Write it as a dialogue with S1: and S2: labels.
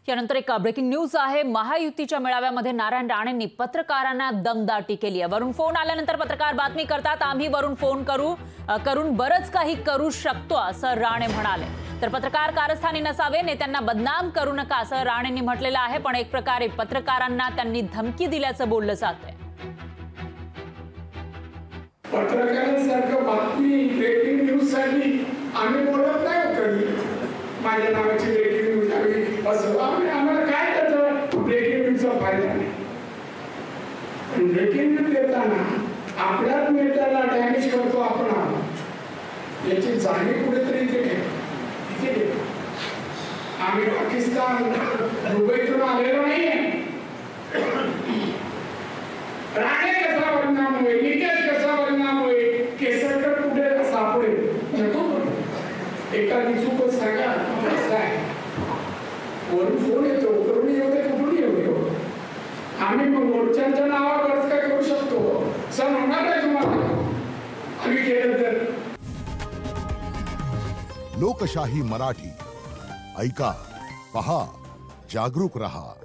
S1: यानंतर एक breaking news आहे। महायुतीच्या मेळाव्यामध्ये नारायण राणेंनी पत्रकारांना दमदाटी केली आहे। वरून फोन आल्यानंतर पत्रकार बातमी करतात, आम्ही वरून फोन करून बरंच काही करू शकतो असं राणे म्हणाले। तर पत्रकार कारस्थानी नसावे, नेत्यांना बदनाम करू नका असं राणेंनी म्हटलेलं आहे। पण एक प्रकारे पत्रकारांना त्यांनी धमकी दिल्याचं बोललं जातंय।
S2: पत्रकारांसारखं बातमी ब्रेकिंग न्यूज साठी आम्ही बोलत नाही कधी। माझ्या नावाची ब्रेकिंग न्यूज आम्ही असं आम्हाला काय त्याचा ब्रेकिंग न्यूजचा फायदा नाही। ब्रेकिंग न्यूज देताना आपल्याच नेत्याला डॅमेज करतो आपण, याची जाणीव कुठेतरी इथे आम्ही पाकिस्तान दुबईतून आलेलो नाहीये। राणे कसा बदनाम होईल, निकेश कसा बदनाम होईल, केसरकर कुठे का सापडेल, एखादी चूकच सांगा कसं आहे। वरून फोन येतो, करून येऊ कुठून येऊ, आम्ही मग मोर्चांच्या नावावर काय करू शकतो, सण होणार आहे तुम्हाला आम्ही केलं तर।
S3: लोकशाही मराठी ऐका, पहा, जागरूक रहा।